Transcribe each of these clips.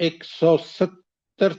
170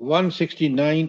169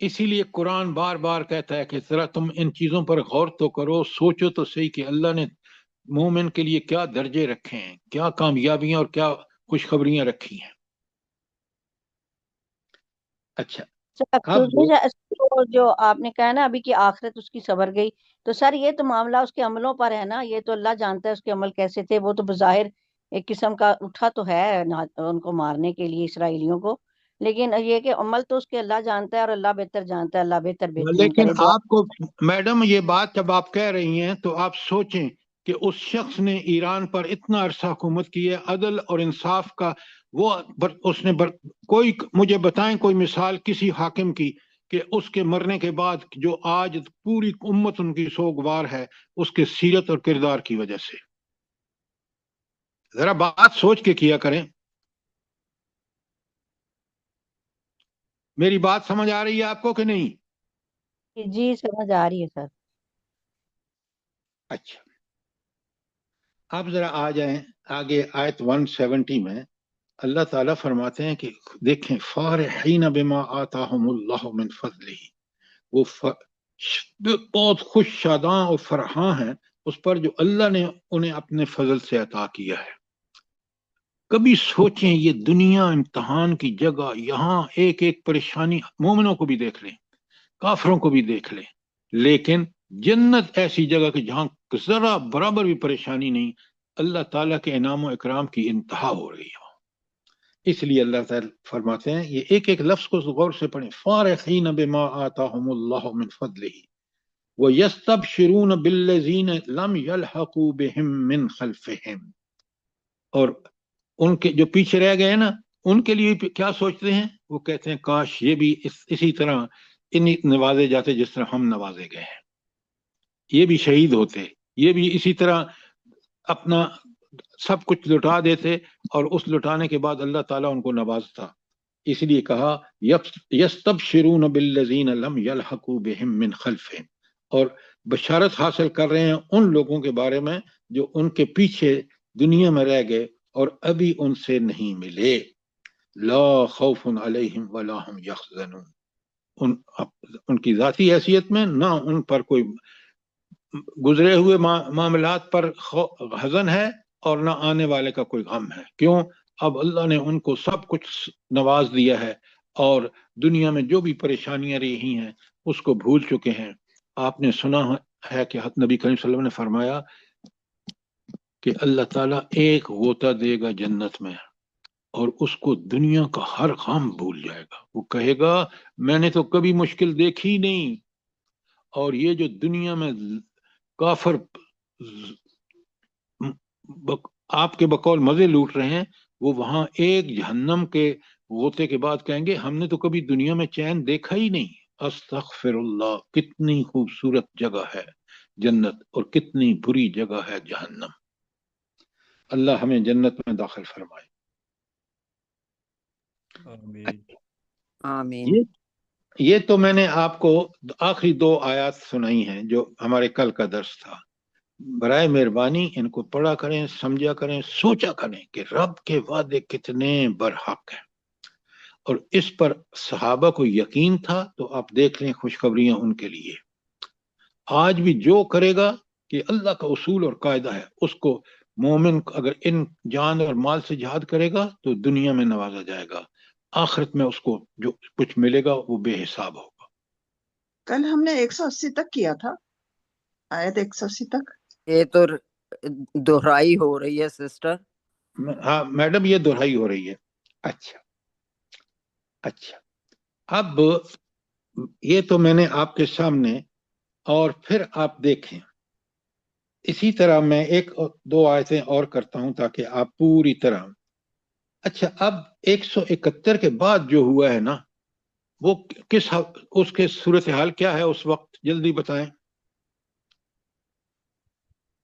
اسی لیے قرآن بار بار کہتا ہے کہ ذرا تم ان چیزوں پر غور تو کرو، سوچو تو صحیح کہ اللہ نے مومن کے لیے کیا درجے رکھے ہیں، کیا کامیابیاں اور کیا خوشخبریاں رکھی ہیں۔ اچھا اب تو جو آپ نے کہا نا ابھی کہ آخرت اس کی سنور گئی، تو سر یہ تو معاملہ اس کے عملوں پر ہے نا، یہ تو اللہ جانتا ہے اس کے عمل کیسے تھے، وہ تو بظاہر ایک قسم کا اٹھا تو ہے ان کو مارنے کے لیے اسرائیلیوں کو، لیکن یہ کہ عمل تو اس کے اللہ جانتا ہے، اور اللہ بہتر جانتا ہے، اللہ بہترین لیکن کرے دعا۔ آپ کو میڈم یہ بات جب آپ کہہ رہی ہیں تو آپ سوچیں کہ اس شخص نے ایران پر اتنا عرصہ حکومت کی ہے، عدل اور انصاف کا وہ اس نے کوئی مجھے بتائیں کوئی مثال کسی حاکم کی کہ اس کے مرنے کے بعد جو آج پوری امت ان کی سوگوار ہے اس کے سیرت اور کردار کی وجہ سے۔ ذرا بات سوچ کے کیا کریں۔ میری بات سمجھ آ رہی ہے آپ کو کہ نہیں؟ جی سمجھ آ رہی ہے سر۔ اچھا اب ذرا آ جائیں آگے آیت 170 میں، اللہ تعالیٰ فرماتے ہیں کہ دیکھیں فارحین بما آتاہم اللہ من فضلہ، وہ بہت خوش شاداں اور فرحاں ہیں اس پر جو اللہ نے انہیں اپنے فضل سے عطا کیا ہے۔ کبھی سوچیں یہ دنیا امتحان کی جگہ، یہاں ایک ایک پریشانی مومنوں کو بھی دیکھ لیں، کافروں کو بھی دیکھ لیں، لیکن جنت ایسی جگہ کہ جہاں ذرا برابر بھی پریشانی نہیں، اللہ تعالیٰ کے انعام و اکرام کی انتہا ہو رہی ہے۔ اس لیے اللہ تعالیٰ فرماتے ہیں، یہ ایک ایک لفظ کو غور سے پڑھیں، فارحین بما آتاہم اللہ من فضلہ وَيَسْتَبْشِرُونَ بِالَّذِينَ لَمْ يَلْحَقُوا بِهِمْ مِنْ خَلْفِهِمْ، اور ان کے جو پیچھے رہ گئے نا ان کے لیے کیا سوچتے ہیں، وہ کہتے ہیں کاش یہ بھی اسی طرح انہیں نوازے جاتے جس طرح ہم نوازے گئے ہیں، یہ بھی شہید ہوتے، یہ بھی اسی طرح اپنا سب کچھ لٹا دیتے، اور اس لٹانے کے بعد اللہ تعالیٰ ان کو نوازتا۔ اس لیے کہا یستبشرون بالذین لم یلحقوا بہم من خلفہم، اور بشارت حاصل کر رہے ہیں ان لوگوں کے بارے میں جو ان کے پیچھے دنیا میں رہ گئے اور ابھی ان سے نہیں ملے، لا خوف علیہم ولا هم یحزنون، ان کی ذاتی حیثیت میں نہ ان پر کوئی گزرے ہوئے معاملات پر حزن ہے اور نہ آنے والے کا کوئی غم ہے۔ کیوں؟ اب اللہ نے ان کو سب کچھ نواز دیا ہے، اور دنیا میں جو بھی پریشانیاں رہی ہیں اس کو بھول چکے ہیں۔ آپ نے سنا ہے کہ نبی کریم صلی اللہ علیہ وسلم نے فرمایا کہ اللہ تعالیٰ ایک غوطہ دے گا جنت میں اور اس کو دنیا کا ہر غم بھول جائے گا، وہ کہے گا میں نے تو کبھی مشکل دیکھی نہیں، اور یہ جو دنیا میں کافر آپ کے بقول مزے لوٹ رہے ہیں، وہ وہاں ایک جہنم کے غوطے کے بعد کہیں گے ہم نے تو کبھی دنیا میں چین دیکھا ہی نہیں۔ استغفر اللہ، کتنی خوبصورت جگہ ہے جنت اور کتنی بری جگہ ہے جہنم۔ اللہ ہمیں جنت میں داخل فرمائے۔ آمین۔ یہ تو میں نے آپ کو آخری 2 آیات سنائی ہیں جو ہمارے کل کا درس تھا۔ برائے مہربانی ان کو پڑھا کریں، سمجھا کریں، سوچا کریں کہ رب کے وعدے کتنے برحق ہیں، اور اس پر صحابہ کو یقین تھا، تو آپ دیکھ لیں خوشخبریاں ان کے لیے۔ آج بھی جو کرے گا کہ اللہ کا اصول اور قاعدہ ہے، اس کو مومن اگر ان جان اور مال سے جہاد کرے گا تو دنیا میں نوازا جائے گا، آخرت میں اس کو جو کچھ ملے گا وہ بے حساب ہوگا۔ کل ہم نے 180 تک کیا تھا، آیت 180 تک۔ یہ تو دہرائی ہو رہی ہے سسٹر۔ ہاں میڈم یہ دہرائی ہو رہی ہے۔ اچھا اب یہ تو میں نے آپ کے سامنے، اور پھر آپ دیکھیں اسی طرح میں 1-2 آیتیں اور کرتا ہوں تاکہ آپ پوری طرح۔ اچھا اب 171 کے بعد جو ہوا ہے نا، وہ اس کے صورتحال کیا ہے اس وقت، جلدی بتائیں۔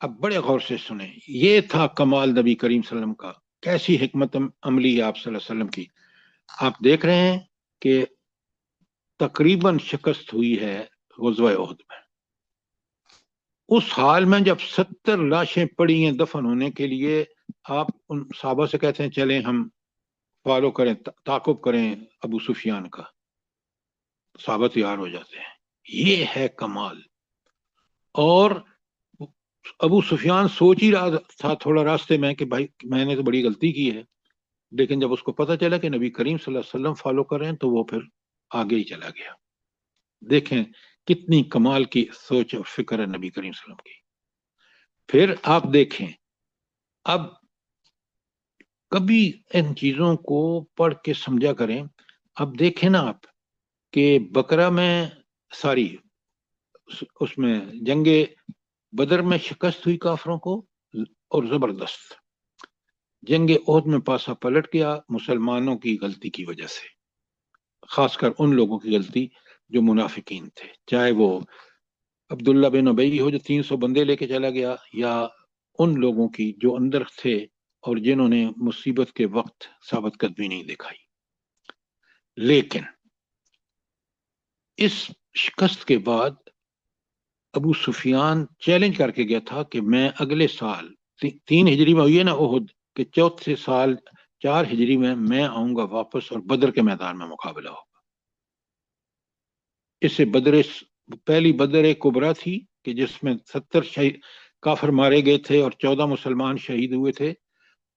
اب بڑے غور سے سنیں، یہ تھا کمال نبی کریم صلی اللہ علیہ وسلم کا، کیسی حکمت عملی ہے آپ صلی اللہ علیہ وسلم کی۔ آپ دیکھ رہے ہیں کہ تقریباً شکست ہوئی ہے غزوہ احد میں، اس حال میں جب 70 لاشیں پڑی ہیں دفن ہونے کے لیے، آپ ان صحابہ سے کہتے ہیں چلیں ہم فالو کریں، تعاقب کریں ابو سفیان کا۔ صحابہ تیار ہو جاتے ہیں. یہ ہے کمال. اور ابو سفیان سوچ ہی رہا تھا تھوڑا راستے میں کہ بھائی میں نے تو بڑی غلطی کی ہے، لیکن جب اس کو پتہ چلا کہ نبی کریم صلی اللہ علیہ وسلم فالو کر رہے ہیں تو وہ پھر آگے ہی چلا گیا. دیکھیں کتنی کمال کی سوچ اور فکر ہے نبی کریم صلی اللہ علیہ وسلم کی. پھر آپ دیکھیں، اب کبھی ان چیزوں کو پڑھ کے سمجھا کریں. اب دیکھیں نا آپ کہ بقرہ میں ساری اس میں جنگ بدر میں شکست ہوئی کافروں کو اور زبردست. جنگ احد میں پاسا پلٹ گیا مسلمانوں کی غلطی کی وجہ سے، خاص کر ان لوگوں کی غلطی جو منافقین تھے، چاہے وہ عبداللہ بن ابی ہو جو 300 بندے لے کے چلا گیا، یا ان لوگوں کی جو اندر تھے اور جنہوں نے مصیبت کے وقت ثابت قدمی نہیں دکھائی. لیکن اس شکست کے بعد ابو سفیان چیلنج کر کے گیا تھا کہ میں اگلے سال 3 ہجری میں ہوئی ہے نا احد، کہ چوتھے سال 4 ہجری میں آؤں گا واپس اور بدر کے میدان میں مقابلہ ہوگا. اس سے پہلی بدر کبریٰ تھی کہ جس میں 70 کافر مارے گئے تھے اور 14 مسلمان شہید ہوئے تھے.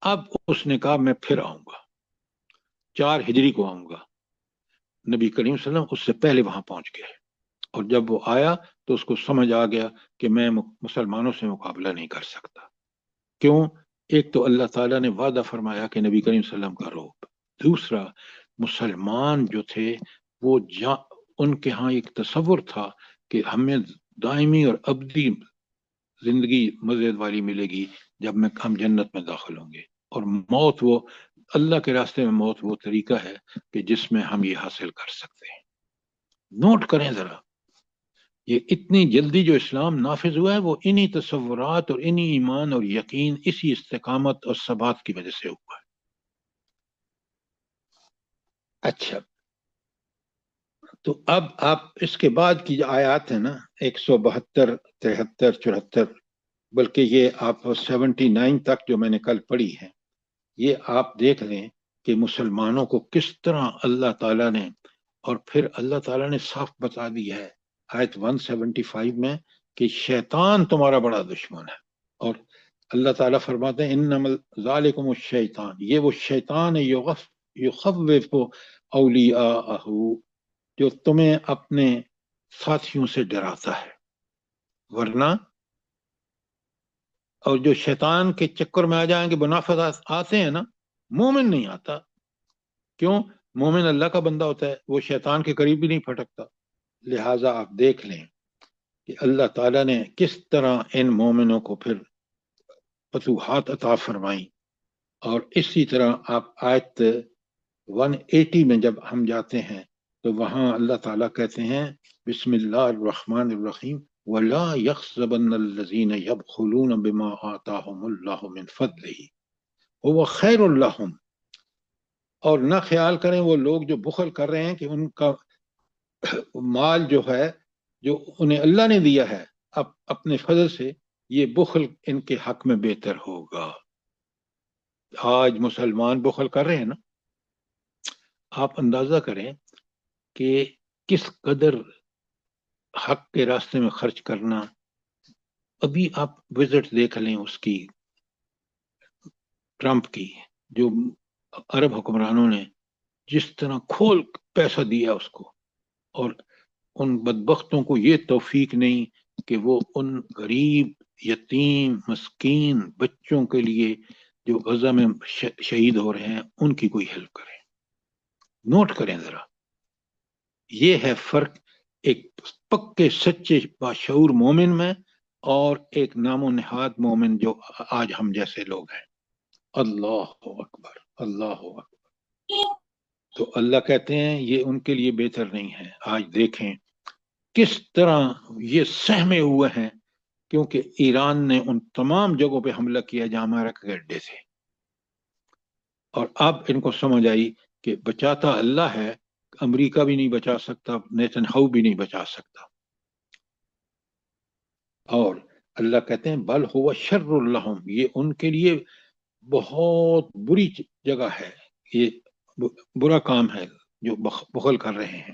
اب اس نے کہا میں پھر آؤں گا، 4 ہجری کو آؤں گا. نبی کریم صلی اللہ علیہ وسلم اس سے پہلے وہاں پہنچ گئے، اور جب وہ آیا تو اس کو سمجھ آ گیا کہ میں مسلمانوں سے مقابلہ نہیں کر سکتا. کیوں؟ ایک تو اللہ تعالیٰ نے وعدہ فرمایا کہ نبی کریم صلی اللہ علیہ وسلم کا روب، دوسرا مسلمان جو تھے وہ ان کے ہاں ایک تصور تھا کہ ہمیں دائمی اور ابدی زندگی مزید والی ملے گی جب ہم جنت میں داخل ہوں گے، اور موت وہ اللہ کے راستے میں موت وہ طریقہ ہے کہ جس میں ہم یہ حاصل کر سکتے ہیں. نوٹ کریں ذرا، یہ اتنی جلدی جو اسلام نافذ ہوا ہے وہ انہی تصورات اور انہی ایمان اور یقین، اسی استقامت اور ثبات کی وجہ سے ہوا ہے. اچھا، تو اب آپ اس کے بعد کی جو آیات ہیں نا 172 73 74، بلکہ یہ آپ 79 تک جو میں نے کل پڑھی ہے، یہ آپ دیکھ لیں کہ مسلمانوں کو کس طرح اللہ تعالیٰ نے، اور پھر اللہ تعالیٰ نے صاف بتا دیا ہے آیت 175 میں کہ شیطان تمہارا بڑا دشمن ہے. اور اللہ تعالیٰ فرماتے ہیں انما ذالکم الشیطان، یہ وہ شیطان ہے یخوف اولیاءہ، جو تمہیں اپنے ساتھیوں سے ڈراتا ہے. ورنہ اور جو شیطان کے چکر میں آ جائیں گے منافق آتے ہیں نا، مومن نہیں آتا. کیوں؟ مومن اللہ کا بندہ ہوتا ہے، وہ شیطان کے قریب بھی نہیں پھٹکتا. لہٰذا آپ دیکھ لیں کہ اللہ تعالیٰ نے کس طرح ان مومنوں کو پھر فتوحات عطا فرمائیں. اور اسی طرح آپ آیت 180 میں جب ہم جاتے ہیں تو وہاں اللہ تعالیٰ کہتے ہیں بسم اللہ الرحمن الرحیم وَلَا يَحْسَبَنَّ الَّذِينَ يَبْخُلُونَ بِمَا آتَاهُمُ اللَّهُ مِنْ فَضْلِهِ هُوَ خَيْرٌ لَهُمْ، اور نہ خیال کریں وہ لوگ جو بخل کر رہے ہیں کہ ان کا مال جو ہے جو انہیں اللہ نے دیا ہے اب اپنے فضل سے، یہ بخل ان کے حق میں بہتر ہوگا. آج مسلمان بخل کر رہے ہیں نا، آپ اندازہ کریں کہ کس قدر حق کے راستے میں خرچ کرنا. ابھی آپ وزٹ دیکھ لیں اس کی، ٹرمپ کی، جو عرب حکمرانوں نے جس طرح کھول پیسہ دیا اس کو، اور ان بدبختوں کو یہ توفیق نہیں کہ وہ ان غریب یتیم مسکین بچوں کے لیے جو غزہ میں شہید ہو رہے ہیں ان کی کوئی ہیلپ کریں. نوٹ کریں ذرا، یہ ہے فرق ایک پکے سچے باشعور مومن میں اور ایک نام و نہاد مومن جو آج ہم جیسے لوگ ہیں. اللہ اکبر، اللہ اکبر. تو اللہ کہتے ہیں یہ ان کے لیے بہتر نہیں ہے. آج دیکھیں کس طرح یہ سہمے ہوئے ہیں، کیونکہ ایران نے ان تمام جگہوں پہ حملہ کیا جہاں امریکہ کے اڈے تھے، اور اب ان کو سمجھ آئی کہ بچاتا اللہ ہے، امریکہ بھی نہیں بچا سکتا، نیتن ہاؤ بھی نہیں بچا سکتا. اور اللہ کہتے ہیں بل ہوا شر لہم، یہ ان کے لیے بہت بری جگہ ہے، یہ برا کام ہے جو بخل کر رہے ہیں.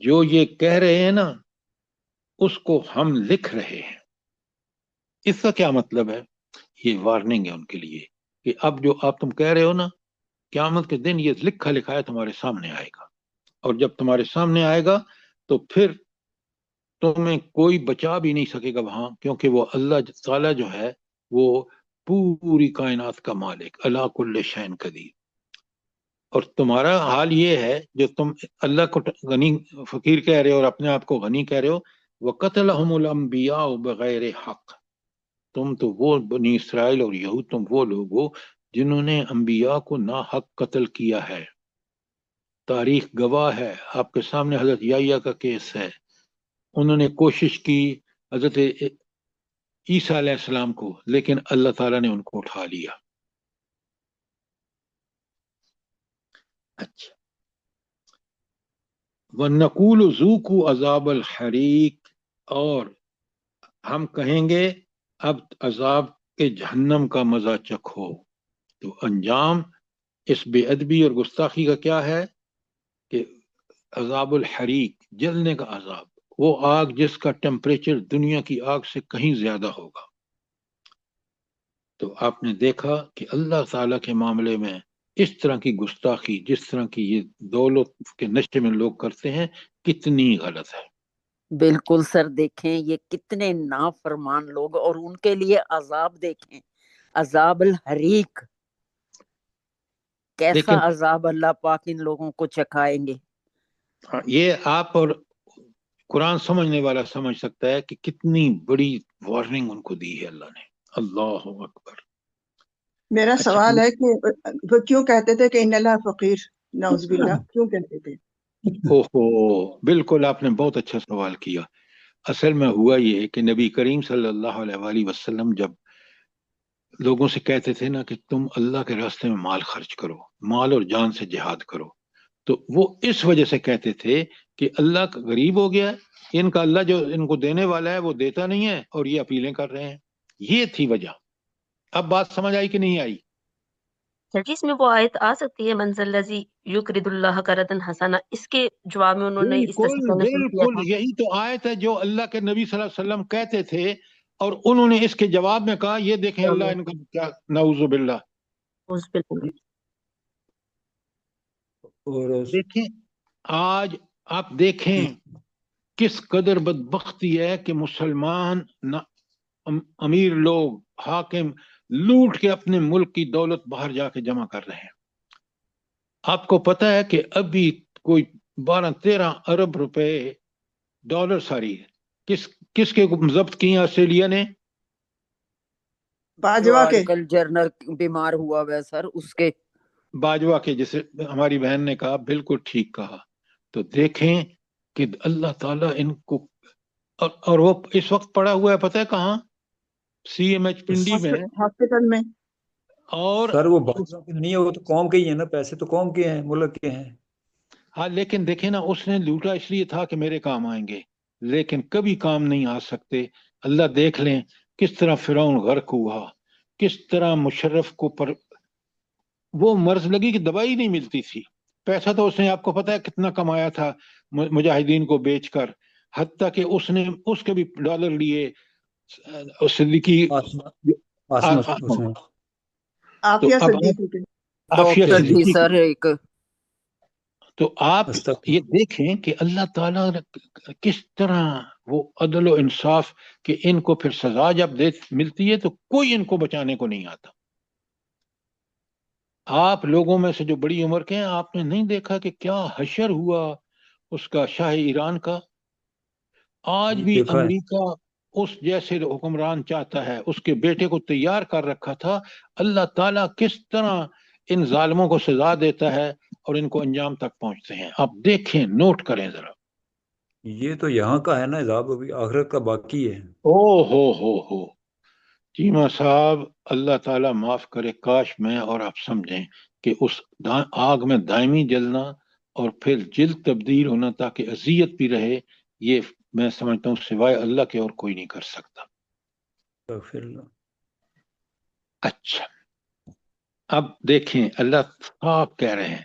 جو یہ کہہ رہے ہیں نا اس کو ہم لکھ رہے ہیں. اس کا کیا مطلب ہے؟ یہ وارننگ ہے ان کے لیے کہ اب جو آپ تم کہہ رہے ہو نا، قیامت کے دن یہ لکھا لکھایا تمہارے سامنے آئے گا، اور جب تمہارے سامنے آئے گا تو پھر تمہیں کوئی بچا بھی نہیں سکے گا وہاں، کیونکہ وہ اللہ تعالیٰ جو ہے وہ پوری کائنات کا مالک، اللہ کل شین قدیر. اور تمہارا حال یہ ہے جو تم اللہ کو غنی فقیر کہہ رہے ہو اور اپنے آپ کو غنی کہہ رہے ہو. وَقَتَلَهُمُ الْأَنْبِيَاءُ بِغَيْرِ حق. تم تو وہ بنی اسرائیل اور یہود تم وہ لوگ ہو جنہوں نے انبیاء کو ناحق قتل کیا ہے. تاریخ گواہ ہے، آپ کے سامنے حضرت یحییٰ کا کیس ہے. انہوں نے کوشش کی حضرت عیسیٰ علیہ السلام کو، لیکن اللہ تعالیٰ نے ان کو اٹھا لیا. اچھا، وَنَقُولُ ذُوقُوا عَذَابَ الْحَرِيقِ، اور ہم کہیں گے اب عذاب کے جہنم کا مزہ چکھو. تو انجام اس بے ادبی اور گستاخی کا کیا ہے کہ عذاب الحریق، جلنے کا عذاب، وہ آگ جس کا ٹیمپریچر دنیا کی آگ سے کہیں زیادہ ہوگا. تو آپ نے دیکھا کہ اللہ تعالیٰ کے معاملے میں اس طرح کی گستاخی، جس طرح کی یہ دولت کے نشے میں لوگ کرتے ہیں، کتنی غلط ہے. بالکل سر، دیکھیں یہ کتنے نافرمان لوگ، اور ان کے لیے عذاب دیکھیں، عذاب الحریق. کیسا لیکن عذاب اللہ پاک ان لوگوں کو چکھائیں گے. یہ آپ اور قرآن سمجھنے والا سمجھ سکتا ہے کہ کتنی بڑی وارننگ ان کو دی ہے اللہ نے. اللہ اکبر. میرا اچھا، سوال ہے کہ وہ کیوں کہتے تھے کہ ان اللہ فقیر، نعوذ باللہ، کیوں کہتے تھے؟ اوہو، بالکل آپ نے بہت اچھا سوال کیا. اصل میں ہوا یہ کہ نبی کریم صلی اللہ علیہ وآلہ وسلم جب لوگوں سے کہتے تھے نا کہ تم اللہ کے راستے میں مال خرچ کرو، مال اور جان سے جہاد کرو، تو وہ اس وجہ سے کہتے تھے کہ اللہ کا غریب ہو گیا ہے، ان کا اللہ جو ان کو دینے والا ہے وہ دیتا نہیں ہے، اور یہ اپیلیں کر رہے ہیں. یہ تھی وجہ. اب بات سمجھ آئی کہ نہیں آئی؟ سر جی، اس میں وہ آیت آ سکتی ہے منزل الذی یقرض اللہ قرضا حسنا، اس کے جواب میں انہوں نے اس طرح سے بالکل کہنا شروع کیا بالکل، تھا. یہی تو آیت ہے جو اللہ کے نبی صلی اللہ علیہ وسلم کہتے تھے، اور انہوں نے اس کے جواب میں کہا یہ دیکھیں اللہ ان کا کیا، نعوذ باللہ. اعوذ باللہ. اور دیکھیں آج آپ دیکھیں کس قدر بدبختی ہے کہ مسلمان امیر لوگ، حاکم، لوٹ کے اپنے ملک کی دولت باہر جا کے جمع کر رہے ہیں. آپ کو پتہ ہے کہ ابھی کوئی 12-13 ارب روپے ڈالر ساری کس کے ضبط کیے آسٹریلیا نے؟ جو باجوہ آج کے. کل جرنل بیمار ہوا ہوا ہے سر، اس کے. باجوہ کے، جسے ہماری بہن نے کہا، بالکل ٹھیک کہا. تو دیکھیں کہ اللہ تعالیٰ ان کو، اور وہ اس وقت پڑا ہوا ہے پتہ ہے کہاں؟ سی ایم ایچ پنڈی میں. ہاسپٹل میں. اور سر وہ باجوہ کے نہیں ہے، وہ تو قوم کے ہی ہیں نا، پیسے تو قوم کے ہیں، ملک کے ہیں. ہاں، لیکن دیکھیں نا، اس نے لوٹا اس لیے تھا کہ میرے کام آئیں گے، لیکن کبھی کام نہیں آ سکتے. اللہ دیکھ لیں کس طرح فرعون غرق ہوا، کس طرح مشرف کو پر وہ مرض لگی کہ دوائی نہیں ملتی تھی. پیسہ تو اس نے، آپ کو پتا ہے کتنا کمایا تھا مجاہدین کو بیچ کر، حتیٰ کہ اس نے اس کے بھی ڈالر لیے صدیقی. آسمت اس میں. تو عافیہ اب صدیقی کے. عافیہ ڈاکٹر تھی صدیقی سر کی. ایک. تو آپ یہ دیکھیں کہ اللہ تعالیٰ کس طرح وہ عدل و انصاف، کہ ان کو پھر سزا جب ملتی ہے تو کوئی ان کو بچانے کو نہیں آتا. آپ لوگوں میں سے جو بڑی عمر کے ہیں، آپ نے نہیں دیکھا کہ کیا حشر ہوا اس کا، شاہ ایران کا؟ آج بھی دیکھا ہے. امریکہ اس جیسے حکمران چاہتا ہے، اس کے بیٹے کو تیار کر رکھا تھا. اللہ تعالیٰ کس طرح ان ظالموں کو سزا دیتا ہے اور ان کو انجام تک پہنچتے ہیں. آپ دیکھیں، نوٹ کریں ذرا. یہ تو یہاں کا ہے نا عذاب، ابھی آخرت کا باقی ہے. او ہو چیمہ صاحب، اللہ تعالیٰ معاف کرے. کاش میں اور آپ سمجھیں کہ اس آگ میں دائمی جلنا اور پھر جلد تبدیل ہونا تاکہ اذیت بھی رہے، یہ میں سمجھتا ہوں سوائے اللہ کے اور کوئی نہیں کر سکتا. استغفر اللہ. اچھا، اب دیکھیں اللہ صاحب کہہ رہے ہیں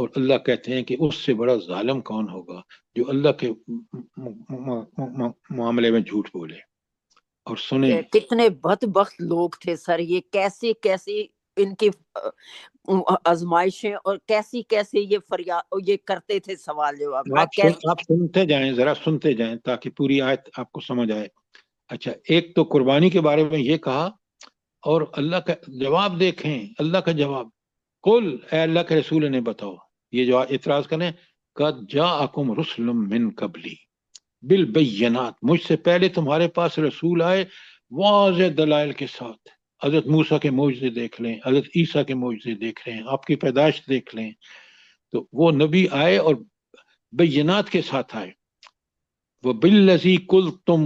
اور اللہ کہتے ہیں کہ اس سے بڑا ظالم کون ہوگا جو اللہ کے معاملے میں جھوٹ بولے. اور سنیں کتنے بدبخت لوگ تھے سر، یہ کیسے کیسے ان کی آزمائشیں اور کیسی کیسے یہ فریاد یہ کرتے تھے سوال جواب. آپ سنتے جائیں، ذرا سنتے جائیں تاکہ پوری آیت آپ کو سمجھ آئے. اچھا، ایک تو قربانی کے بارے میں یہ کہا، اور اللہ کا جواب دیکھیں، اللہ کا جواب، قل اے اللہ کے رسول نے بتاؤ. یہ جو اعتراض کریں، قد جاءکم رسل من قبلی بالبینات، مجھ سے پہلے تمہارے پاس رسول آئے واضح دلائل کے ساتھ. حضرت موسیٰ کے معجزے دیکھ لیں، حضرت عیسیٰ کے معجزے دیکھ لیں، آپ کی پیدائش دیکھ لیں. تو وہ نبی آئے اور بینات کے ساتھ آئے. وَبِالَّذِي قُلْتُمْ،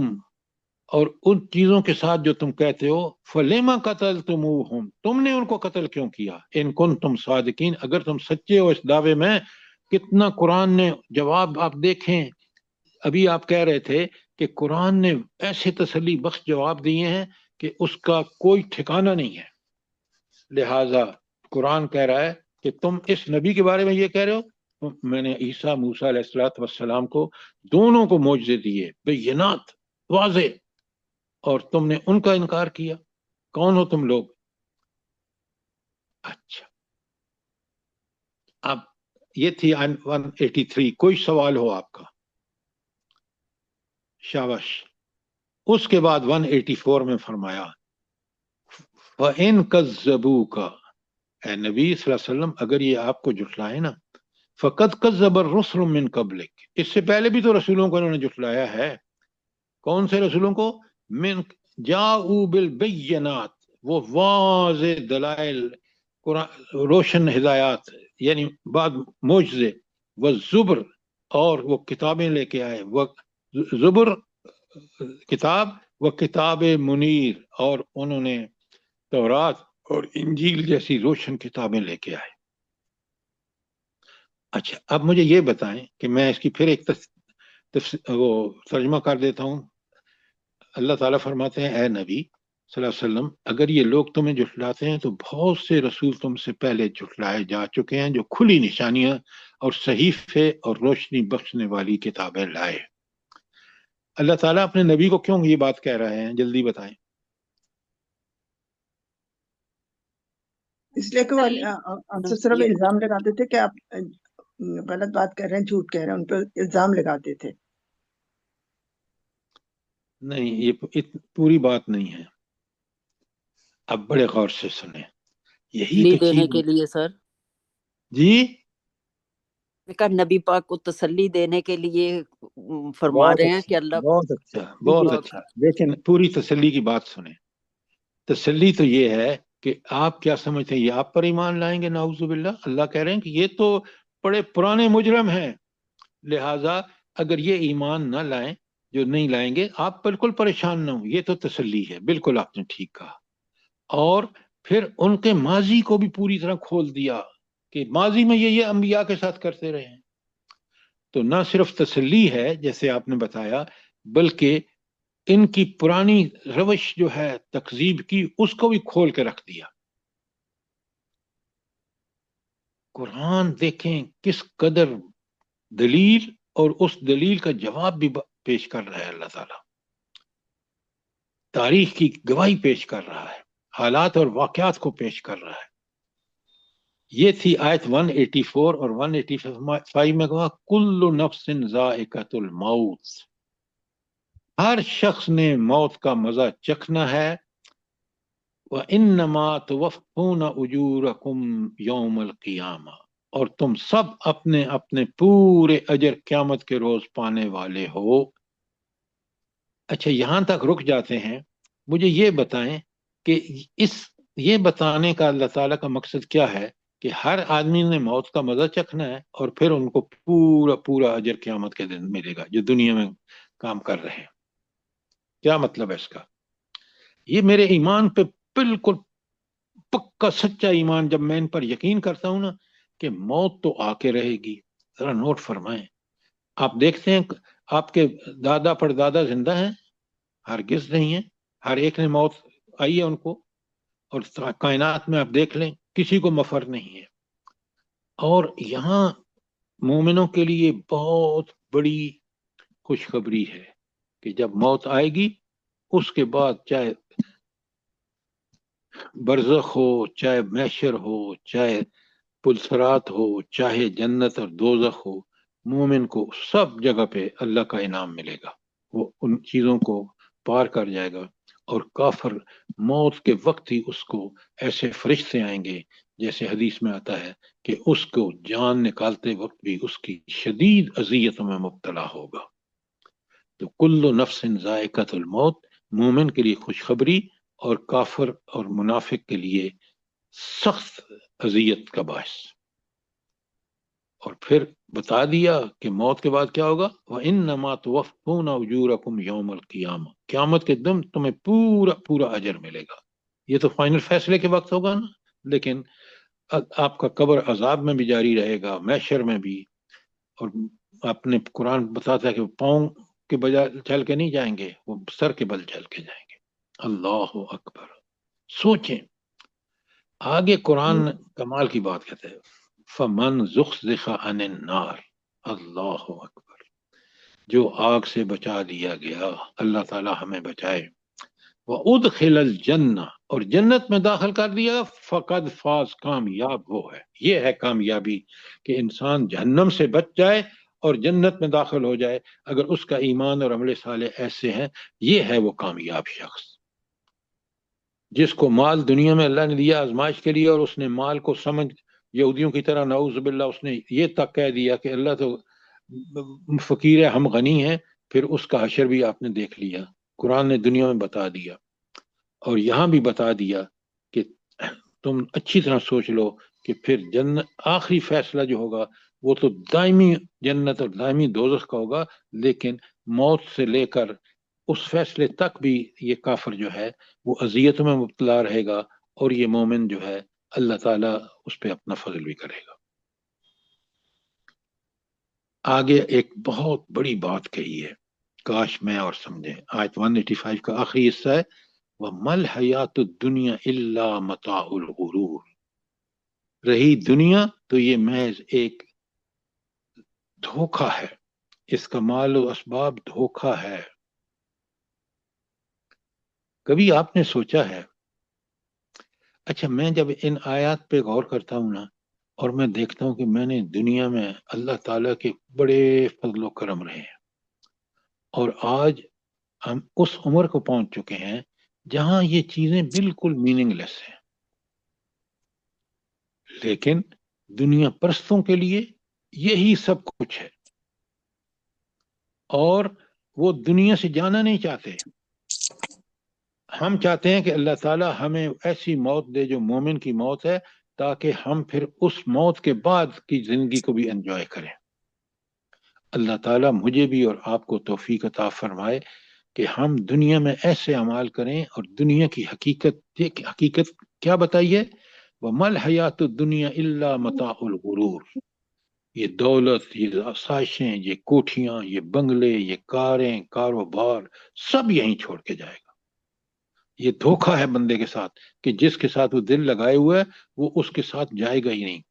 اور ان چیزوں کے ساتھ جو تم کہتے ہو. فَلِمَ قَتَلْتُمُوهُمْ، تم نے ان کو قتل کیوں کیا. ان کنتم صادقین، اگر تم سچے ہو اس دعوے میں. کتنا قرآن نے جواب آپ دیکھیں. ابھی آپ کہہ رہے تھے کہ قرآن نے ایسے تسلی بخش جواب دیے ہیں کہ اس کا کوئی ٹھکانہ نہیں ہے. لہٰذا قرآن کہہ رہا ہے کہ تم اس نبی کے بارے میں یہ کہہ رہے ہو، میں نے عیسیٰ موسیٰ علیہ السلام کو دونوں کو معجزے دیے بینات واضح، اور تم نے ان کا انکار کیا. کون ہو تم لوگ؟ اچھا، اب یہ تھی 183. کوئی سوال ہو آپ کا؟ شاباش. اس کے بعد 184 میں فرمایا وَإِن كَذَّبُوكَ، اے نبی صلی اللہ علیہ وسلم اگر یہ آپ کو جھٹلائے نا، فَقَدْ كَذَّبَ الرُّسُلُ مِن قَبْلِكَ، اس سے پہلے بھی تو رسولوں کو انہوں نے جھٹلایا ہے. کون سے رسولوں کو؟ من جاؤ بالبینات، وہ واضح دلائل، روشن ہدایات، یعنی بعد معجزے. والزبر، اور وہ کتابیں لے کے آئے. وہ زبر کتاب، وہ کتاب منیر، اور انہوں نے تورات اور انجیل جیسی روشن کتابیں لے کے آئے. اچھا، اب مجھے یہ بتائیں کہ میں اس کی پھر ایک وہ ترجمہ کر دیتا ہوں. اللہ تعالیٰ فرماتے ہیں اے نبی صلی اللہ علیہ وسلم اگر یہ لوگ تمہیں جھٹلاتے ہیں تو بہت سے رسول تم سے پہلے جھٹلائے جا چکے ہیں جو کھلی نشانیاں اور صحیفے اور روشنی بخشنے والی کتابیں لائے. اللہ تعالیٰ اپنے نبی کو کیوں یہ بات کہہ رہے ہیں؟ جلدی بتائیں. اس لیے کہ وہ آپ سے صرف الزام لگاتے تھے کہ آپ غلط بات کر رہے ہیں، جھوٹ کہہ رہے ہیں، ان پہ الزام لگاتے تھے. نہیں، یہ پوری بات نہیں ہے. اب بڑے غور سے سنیں. یہی لی تو دینے چیز کے لیے سر، جی نبی پاک کو تسلی دینے کے لیے فرما بہت رہے ہیں اچھا، کہ اللہ بہت اچھا، بہت اچھا. لیکن پوری تسلی کی بات سنیں. تسلی تو یہ ہے کہ آپ کیا سمجھتے ہیں یہ آپ پر ایمان لائیں گے؟ نعوذ باللہ. اللہ کہہ رہے ہیں کہ یہ تو بڑے پرانے مجرم ہیں، لہٰذا اگر یہ ایمان نہ لائیں، جو نہیں لائیں گے، آپ بالکل پریشان نہ ہوں. یہ تو تسلی ہے، بالکل آپ نے ٹھیک کہا. اور پھر ان کے ماضی کو بھی پوری طرح کھول دیا کہ ماضی میں یہ انبیاء کے ساتھ کرتے رہے ہیں. تو نہ صرف تسلی ہے جیسے آپ نے بتایا، بلکہ ان کی پرانی روش جو ہے تکذیب کی، اس کو بھی کھول کے رکھ دیا. قرآن دیکھیں کس قدر دلیل اور اس دلیل کا جواب بھی پیش کر رہا ہے. اللہ تعالیٰ تاریخ کی گواہی پیش کر رہا ہے، حالات اور واقعات کو پیش کر رہا ہے. یہ تھی آیت 184. اور 185 میں کہا کل نفس ذائقۃ الموت، ہر شخص نے موت کا مزہ چکھنا ہے. وَإِنَّمَا تُوَفُّونَ أُجُورَكُمْ يَوْمَ الْقِيَامَةِ، اور تم سب اپنے اپنے پورے اجر قیامت کے روز پانے والے ہو. اچھا، یہاں تک رک جاتے ہیں. مجھے یہ بتائیں کہ یہ بتانے کا اللہ تعالیٰ کا مقصد کیا ہے کہ ہر آدمی نے موت کا مزہ چکھنا ہے اور پھر ان کو پورا اجر قیامت کے دن ملے گا جو دنیا میں کام کر رہے ہیں؟ کیا مطلب ہے اس کا؟ یہ میرے ایمان پہ بالکل پکا سچا ایمان، جب میں ان پر یقین کرتا ہوں نا کہ موت تو آ کے رہے گی. ذرا نوٹ فرمائیں. آپ دیکھتے ہیں آپ کے دادا پردادا زندہ ہیں؟ ہرگز نہیں ہیں. ہر ایک نے موت آئی ہے ان کو. اور کائنات میں آپ دیکھ لیں کسی کو مفر نہیں ہے. اور یہاں مومنوں کے لیے بہت بڑی خوشخبری ہے کہ جب موت آئے گی اس کے بعد چاہے برزخ ہو، چاہے محشر ہو، چاہے پلسرات ہو، چاہے جنت اور دوزخ ہو، مومن کو سب جگہ پہ اللہ کا انعام ملے گا، وہ ان چیزوں کو پار کر جائے گا۔ اور کافر موت کے وقت ہی اس کو ایسے فرشتے آئیں گے جیسے حدیث میں آتا ہے کہ اس کو جان نکالتے وقت بھی اس کی شدید اذیتوں میں مبتلا ہوگا۔ تو کل نفس ذائقۃ الموت مومن کے لیے خوشخبری اور کافر اور منافق کے لیے سخت اذیت کا باعث۔ اور پھر بتا دیا کہ موت کے بعد کیا ہوگا، وَإِنَّمَا تُوَفُّونَ أُجُورَكُمْ يَوْمَ الْقِيَامَةِ، قیامت کے دن تمہیں پورا پورا اجر ملے گا۔ یہ تو فائنل فیصلے کے وقت ہوگا نا، لیکن آپ کا قبر عذاب میں بھی جاری رہے گا، محشر میں بھی۔ اور آپ نے قرآن بتاتا ہے کہ پاؤں کے بجائے چل کے نہیں جائیں گے، وہ سر کے بل چل کے جائیں گے۔ اللہ اکبر۔ سوچیں آگے قرآن کمال کی بات کہتا ہے، فمن زخزخ عن النار، اللہ اکبر، جو آگ سے بچا دیا گیا، اللہ تعالی ہمیں بچائے، وادخل الجنہ، اور جنت میں داخل کر دیا، فقد فاز، کامیاب وہ ہے۔ یہ ہے کامیابی کہ انسان جہنم سے بچ جائے اور جنت میں داخل ہو جائے اگر اس کا ایمان اور عمل صالح ایسے ہیں۔ یہ ہے وہ کامیاب شخص جس کو مال دنیا میں اللہ نے دیا آزمائش کے لیے، اور اس نے مال کو سمجھ یہودیوں کی طرح نعوذ باللہ اس نے یہ تک کہہ دیا کہ اللہ تو فقیر ہے، ہم غنی ہیں۔ پھر اس کا حشر بھی آپ نے دیکھ لیا، قرآن نے دنیا میں بتا دیا اور یہاں بھی بتا دیا کہ تم اچھی طرح سوچ لو کہ پھر جنت آخری فیصلہ جو ہوگا وہ تو دائمی جنت اور دائمی دوزخ کا ہوگا، لیکن موت سے لے کر اس فیصلے تک بھی یہ کافر جو ہے وہ اذیتوں میں مبتلا رہے گا، اور یہ مومن جو ہے اللہ تعالیٰ اس پہ اپنا فضل بھی کرے گا۔ آگے ایک بہت بڑی بات کہی ہے، کاش میں اور سمجھیں۔ آیت 185 کا آخری حصہ ہے، وَمَا الْحَيَاةُ الدُّنْيَا إِلَّا مَتَاعُ الْغُرُورِ، رہی دنیا تو یہ محض ایک دھوکہ ہے، اس کا مال و اسباب دھوکہ ہے۔ کبھی آپ نے سوچا ہے، اچھا میں جب ان آیات پہ غور کرتا ہوں نا، اور میں دیکھتا ہوں کہ میں نے دنیا میں اللہ تعالیٰ کے بڑے فضل و کرم رہے ہیں، اور آج ہم اس عمر کو پہنچ چکے ہیں جہاں یہ چیزیں بالکل میننگ لیس ہیں، لیکن دنیا پرستوں کے لیے یہی سب کچھ ہے، اور وہ دنیا سے جانا نہیں چاہتے۔ ہم چاہتے ہیں کہ اللہ تعالیٰ ہمیں ایسی موت دے جو مومن کی موت ہے، تاکہ ہم پھر اس موت کے بعد کی زندگی کو بھی انجوائے کریں۔ اللہ تعالیٰ مجھے بھی اور آپ کو توفیق عطا فرمائے کہ ہم دنیا میں ایسے اعمال کریں، اور دنیا کی حقیقت کیا بتائیے، وَمَا الْحَيَاةُ الدُّنْيَا إِلَّا مَتَاعُ الْغُرُورِ، یہ دولت، یہ آسائشیں، یہ کوٹھیاں، یہ بنگلے، یہ کاریں، کاروبار، سب یہیں چھوڑ کے جائے گا۔ یہ دھوکہ ہے بندے کے ساتھ کہ جس کے ساتھ وہ دل لگائے ہوئے ہے وہ اس کے ساتھ جائے گا ہی نہیں،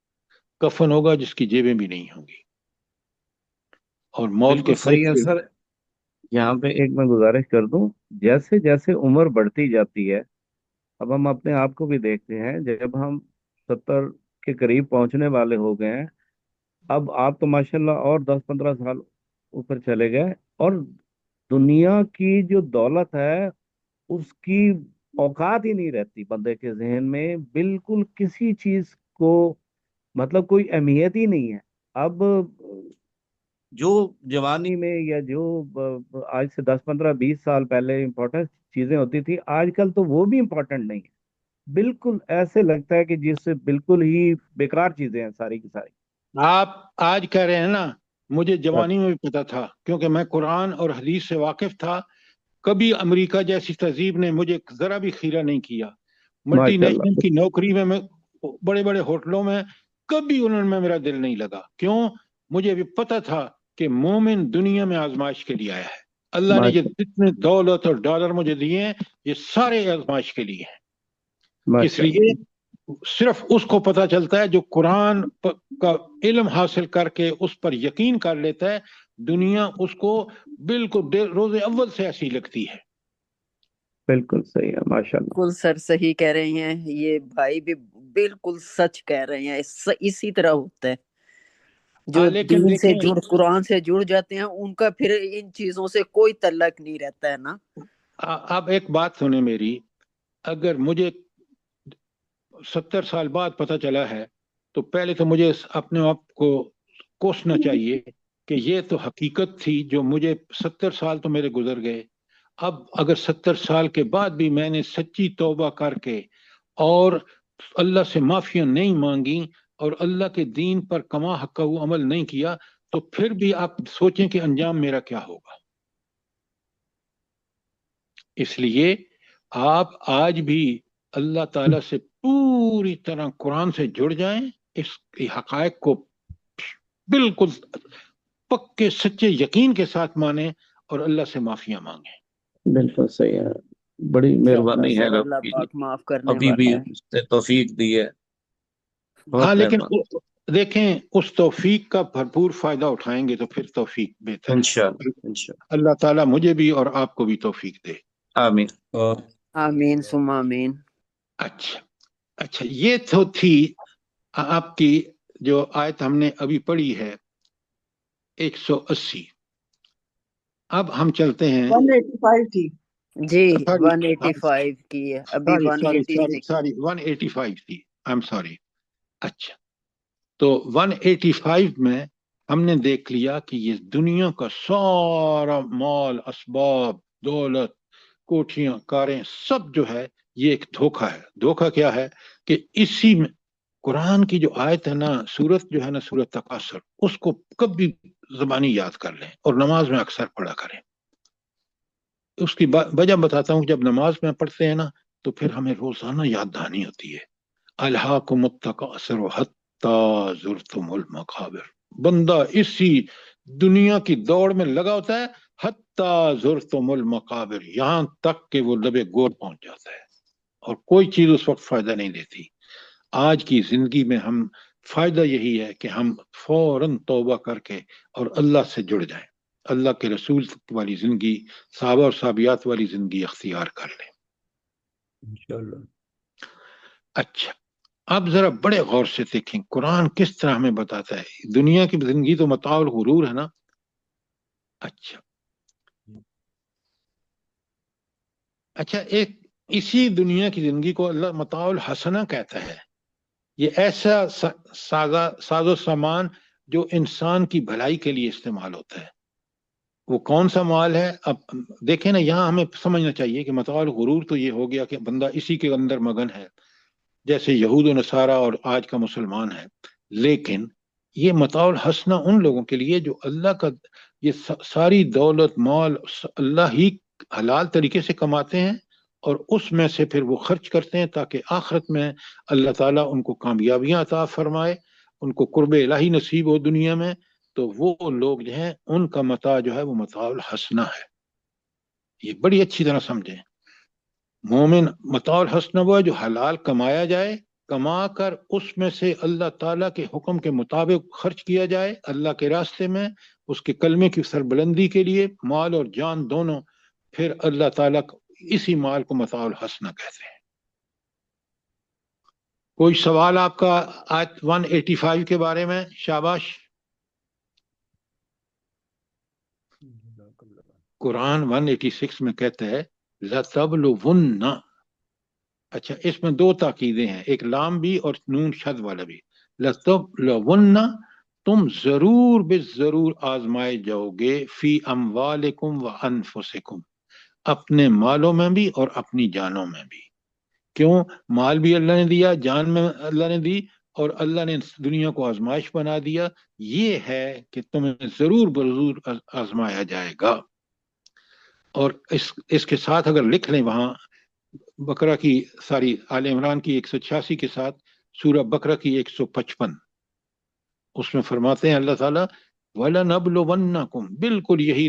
کفن ہوگا جس کی جیبیں بھی نہیں ہوں گی، اور موت کے بالکل صحیح ہے فرشتے۔ سر۔ یہاں پہ ایک میں گزارش کر دوں، جیسے جیسے عمر بڑھتی جاتی ہے، اب ہم اپنے آپ کو بھی دیکھتے ہیں، جب ہم 70 کے قریب پہنچنے والے ہو گئے ہیں، اب آپ تو ماشاءاللہ اور 10-15 سال اوپر چلے گئے، اور دنیا کی جو دولت ہے اس کی اوقات ہی نہیں رہتی بندے کے ذہن میں، بالکل کسی چیز کو مطلب کوئی اہمیت ہی نہیں ہے۔ اب جو جوانی میں یا جو آج سے 10-15-20 سال پہلے امپورٹنٹ چیزیں ہوتی تھی، آج کل تو وہ بھی امپورٹنٹ نہیں ہے، بالکل ایسے لگتا ہے کہ جس سے بالکل ہی بیکار چیزیں ہیں ساری کی ساری۔ آپ آج کہہ رہے ہیں نا، مجھے جوانی میں بھی پتا تھا کیونکہ میں قرآن اور حدیث سے واقف تھا۔ کبھی امریکہ جیسی تہذیب نے مجھے ذرا بھی خیرہ نہیں کیا، ملٹی ماشاء نیشنل اللہ، کی نوکری میں بڑے بڑے ہوٹلوں میں کبھی انہوں میں میرا دل نہیں لگا۔ کیوں؟ مجھے بھی پتا تھا کہ مومن دنیا میں آزمائش کے لیے آیا ہے، اللہ نے یہ ماشاء جتنے دولت اور ڈالر مجھے دیے ہیں یہ سارے آزمائش کے لیے ہیں۔ کس ماشاء لیے؟ اللہ، صرف اس کو پتہ چلتا ہے جو قرآن کا علم حاصل کر کے اس پر یقین کر لیتا ہے، دنیا اس کو بالکل روز اول سے ایسی لگتی ہے۔ بالکل صحیح ہے، ماشاء اللہ۔ بالکل سر صحیح کہہ رہے ہیں، یہ بھائی بھی بالکل سچ کہہ رہے ہیں، اسی طرح ہوتا ہے۔ جو لیکن دین سے دیکھیں قرآن سے جڑ جاتے ہیں ان کا پھر ان چیزوں سے کوئی تعلق نہیں رہتا ہے نا۔ اب ایک بات سنیں میری، اگر مجھے 70 سال بعد پتہ چلا ہے تو پہلے تو مجھے اپنے آپ کو کوسنا چاہیے کہ یہ تو حقیقت تھی، جو مجھے 70 سال تو میرے گزر گئے، اب اگر 70 سال کے بعد بھی میں نے سچی توبہ کر کے اور اللہ سے معافیاں نہیں مانگی اور اللہ کے دین پر کما حق عمل نہیں کیا، تو پھر بھی آپ سوچیں کہ انجام میرا کیا ہوگا۔ اس لیے آپ آج بھی اللہ تعالیٰ سے پوری طرح قرآن سے جڑ جائیں، اس کی حقائق کو بالکل پکے سچے یقین کے ساتھ مانیں اور اللہ سے معافیاں مانگیں۔ بالکل صحیح ہے، بڑی مہربانی ہے سر آپ اللہ کی، پاک معاف کرنے ابھی بھی والا ہے۔ اس نے توفیق دی ہے، ہاں بہت لیکن مہربانی۔ دیکھیں اس توفیق کا بھرپور فائدہ اٹھائیں گے تو پھر توفیق بہتر ہے۔ انشاءاللہ انشاءاللہ، اللہ تعالیٰ مجھے بھی اور آپ کو بھی توفیق دے۔ آمین۔ آمین ثم آمین۔ اچھا یہ تو تھی آپ کی جو آیت ہم نے ابھی پڑھی ہے 180۔ اب ہم چلتے ہیں 185 تھی۔ جی سوری 185 کی ہے ابھی، 186۔ سوری 185 تھی، آئی ایم سوری۔ اچھا تو 185 میں ہم نے دیکھ لیا کہ یہ دنیا کا سارا مال، اسباب، دولت، کوٹھیاں، کاریں، سب جو ہے یہ ایک دھوکہ ہے۔ دھوکہ کیا ہے کہ اسی میں قرآن کی جو آیت ہے نا، سورت جو ہے نا، سورت تکاثر، اس کو کبھی زبانی یاد کر لیں اور نماز میں اکثر پڑھا کریں۔ اس کی وجہ بتاتا ہوں، جب نماز میں پڑھتے ہیں نا تو پھر ہمیں روزانہ یاد دہانی ہوتی ہے۔ الہاکم التکاثر حتی زرتم المقابر، بندہ اسی دنیا کی دوڑ میں لگا ہوتا ہے، حتی زرتم المقابر، یہاں تک کہ وہ لبے گور پہنچ جاتا ہے اور کوئی چیز اس وقت فائدہ نہیں دیتی۔ آج کی زندگی میں ہم فائدہ یہی ہے کہ ہم فوراً توبہ کر کے اور اللہ سے جڑ جائیں، اللہ کے رسول والی زندگی، صحابہ اور صحابیات والی زندگی اختیار کر لیں۔ انشاءاللہ۔ اچھا اب ذرا بڑے غور سے دیکھیں قرآن کس طرح ہمیں بتاتا ہے۔ دنیا کی زندگی تو متاع الغرور ہے نا۔ اچھا ایک اسی دنیا کی زندگی کو اللہ متاع الحسنہ کہتا ہے۔ یہ ایسا ساز و سامان جو انسان کی بھلائی کے لیے استعمال ہوتا ہے۔ وہ کون سا مال ہے؟ اب دیکھیں نا، یہاں ہمیں سمجھنا چاہیے کہ متاع الغرور تو یہ ہو گیا کہ بندہ اسی کے اندر مگن ہے، جیسے یہود و نصارہ اور آج کا مسلمان ہے۔ لیکن یہ متاع الحسنہ ان لوگوں کے لیے جو اللہ کا یہ ساری دولت مال اللہ ہی حلال طریقے سے کماتے ہیں اور اس میں سے پھر وہ خرچ کرتے ہیں تاکہ آخرت میں اللہ تعالیٰ ان کو کامیابیاں عطا فرمائے، ان کو قرب الہی نصیب ہو دنیا میں۔ تو وہ لوگ جو ہیں ان کا متاع جو ہے وہ متاع الحسنہ ہے۔ یہ بڑی اچھی طرح سمجھیں۔ مومن متاع الحسنہ وہ ہے جو حلال کمایا جائے، کما کر اس میں سے اللہ تعالیٰ کے حکم کے مطابق خرچ کیا جائے اللہ کے راستے میں، اس کے کلمے کی سربلندی کے لیے، مال اور جان دونوں، پھر اللہ تعالیٰ اسی مال کو متاع الحسنہ کہتے ہیں۔ کوئی سوال آپ کا آیت 185 کے بارے میں؟ شاباش۔ قرآن 186 میں کہتا ہے لَتَبْلُوُنَّ۔ اچھا اس میں دو تاکیدیں ہیں، ایک لام بھی اور نون شد والا بھی۔ لَتَبْلُوُنَّ، تم ضرور بے ضرور آزمائے جاؤ گے، فی اموالکم و انفسکم، اپنے مالوں میں بھی اور اپنی جانوں میں بھی۔ کیوں؟ مال بھی اللہ نے دیا، جان میں اللہ نے دی، اور اللہ نے دنیا کو آزمائش بنا دیا۔ یہ ہے کہ تمہیں ضرور بضرور آزمایا جائے گا۔ اور اس کے ساتھ اگر لکھ لیں وہاں بقرہ کی ساری آل عمران کی 186 کے ساتھ سورہ بقرہ کی 155، اس میں فرماتے ہیں اللہ تعالیٰ وَلَنَبْلُوَنَّكُمْ، بالکل یہی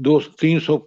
200-300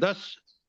10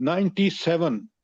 97,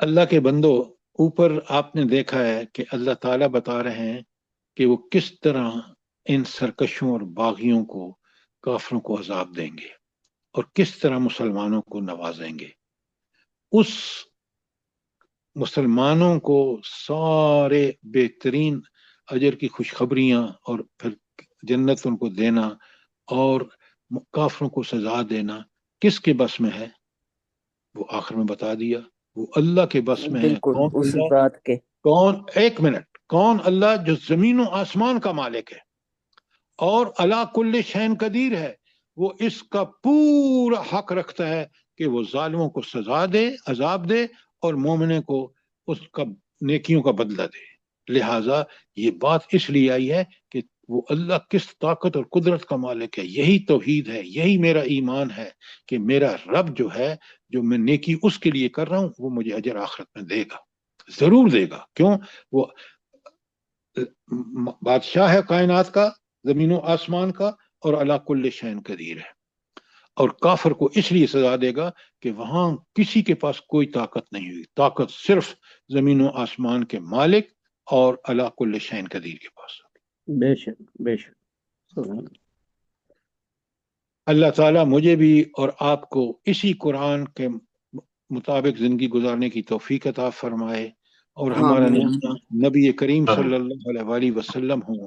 اللہ کے بندو، اوپر آپ نے دیکھا ہے کہ اللہ تعالیٰ بتا رہے ہیں کہ وہ کس طرح ان سرکشوں اور باغیوں کو، کافروں کو عذاب دیں گے اور کس طرح مسلمانوں کو نوازیں گے. اس مسلمانوں کو سارے بہترین اجر کی خوشخبریاں اور پھر جنت ان کو دینا اور کافروں کو سزا دینا کس کے بس میں ہے؟ وہ آخر میں بتا دیا، وہ اللہ کے بس میں ہے. بالکل کون اس اللہ؟ ذات کے. کون؟ ایک منٹ. کون اللہ؟ جو زمین و آسمان کا مالک ہے اور علی کل شین قدیر ہے. وہ اس کا پورا حق رکھتا ہے کہ وہ ظالموں کو سزا دے، عذاب دے، اور مومنے کو اس کا نیکیوں کا بدلہ دے. لہٰذا یہ بات اس لیے آئی ہے کہ وہ اللہ کس طاقت اور قدرت کا مالک ہے. یہی توحید ہے، یہی میرا ایمان ہے کہ میرا رب جو ہے، جو میں نیکی اس کے لیے کر رہا ہوں، وہ مجھے اجر آخرت میں دے گا، ضرور دے گا. کیوں؟ وہ بادشاہ ہے کائنات کا، زمین و آسمان کا، اور علی کل شین قدیر ہے. اور کافر کو اس لیے سزا دے گا کہ وہاں کسی کے پاس کوئی طاقت نہیں ہوئی. طاقت صرف زمین و آسمان کے مالک اور علی کل شین قدیر کے پاس. بے شک بے شک. سبحان اللہ. اللہ تعالیٰ مجھے بھی اور آپ کو اسی قرآن کے مطابق زندگی گزارنے کی توفیق عطا فرمائے، اور ہمارا آمین. نبی کریم صلی اللہ علیہ وآلہ وسلم ہوں،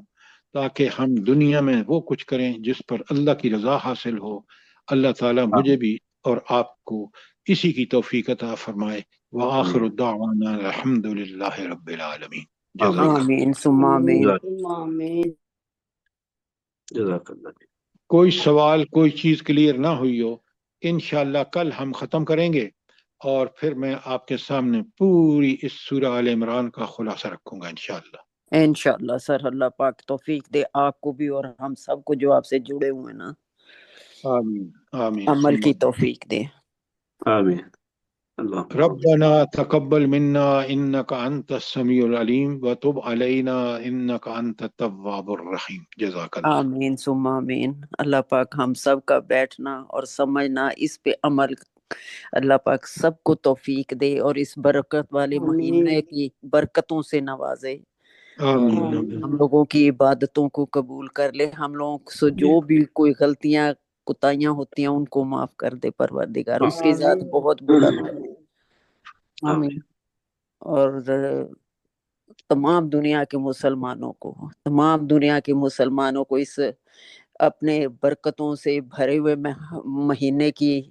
تاکہ ہم دنیا میں وہ کچھ کریں جس پر اللہ کی رضا حاصل ہو. اللہ تعالیٰ مجھے بھی اور آپ کو اسی کی توفیق عطا فرمائے. وآخر الدعوانا الحمد للہ رب العالمین. جزاک اللہ. آمین ثم آمین. آمین. جزاک اللہ. کوئی سوال، کوئی چیز کلیئر نہ ہوئی ہو، انشاءاللہ کل ہم ختم کریں گے، اور پھر میں آپ کے سامنے پوری اس سورہ آل عمران کا خلاصہ رکھوں گا انشاءاللہ. انشاءاللہ سر، اللہ پاک توفیق دے آپ کو بھی اور ہم سب کو جو آپ سے جڑے ہوئے نا، آمین آمین. عمل کی توفیق دے. آمین. اللہ ربنا تقبل منا انك انت السميع العليم وتب علينا انك انت التواب الرحيم. جزاک اللہ. آمین ثم آمین. اللہ پاک ہم سب کا بیٹھنا اور سمجھنا، اس پہ عمل، اللہ پاک سب کو توفیق دے اور اس برکت والے مہینے کی برکتوں سے نوازے. آمین. ہم لوگوں کی عبادتوں کو قبول کر لے. ہم لوگوں سے جو بھی کوئی غلطیاں کوتاہیاں ہوتی ہیں ان کو معاف کر دے پروردگار، اس کی ذات بہت بلند ہے. آمین. اور تمام دنیا کے مسلمانوں کو، تمام دنیا کے مسلمانوں کو اس اپنے برکتوں سے بھرے ہوئے مہینے کی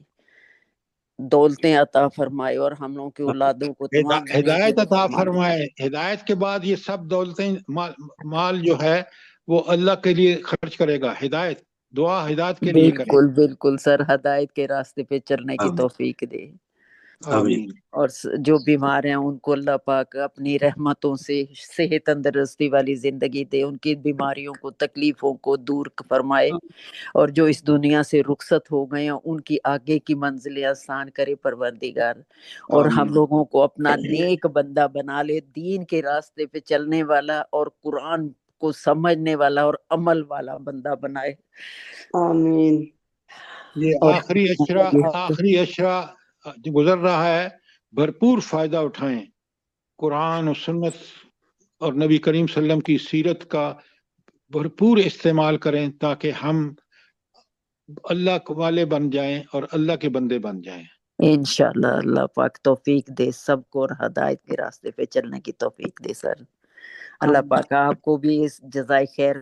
دولتیں عطا فرمائے، اور ہم لوگوں کی اولادوں کو تمام دنیا کے ہدایت عطا مسلمانوں فرمائے. ہدایت کے بعد یہ سب دولتیں، مال جو ہے وہ اللہ کے لیے خرچ کرے گا. ہدایت، دعا ہدایت کے لیے کرے. بالکل بالکل سر، ہدایت کے راستے پہ چلنے کی آمین. توفیق دے. آمین. اور جو بیمار ہیں ان کو اللہ پاک اپنی رحمتوں سے صحت تندرستی والی زندگی دے، ان کی بیماریوں کو، تکلیفوں کو دور فرمائے، اور جو اس دنیا سے رخصت ہو گئے ہیں ان کی آگے کی منزلیں آسان کرے پروردگار، اور ہم آمین. لوگوں کو اپنا نیک بندہ بنا لے، دین کے راستے پہ چلنے والا اور قرآن کو سمجھنے والا اور عمل والا بندہ بنائے. آمین. یہ اور آخری اشرا گزر رہا ہے، بھرپور فائدہ اٹھائیں. قرآن و سنت اور نبی کریم صلی اللہ علیہ وسلم کی سیرت کا بھرپور استعمال کریں تاکہ ہم اللہ والے بن جائیں اور اللہ کے بندے بن جائیں. انشاءاللہ اللہ پاک توفیق دے سب کو، اور ہدایت کے راستے پہ چلنے کی توفیق دے سر. اللہ پاک آپ کو بھی اس جزائے خیر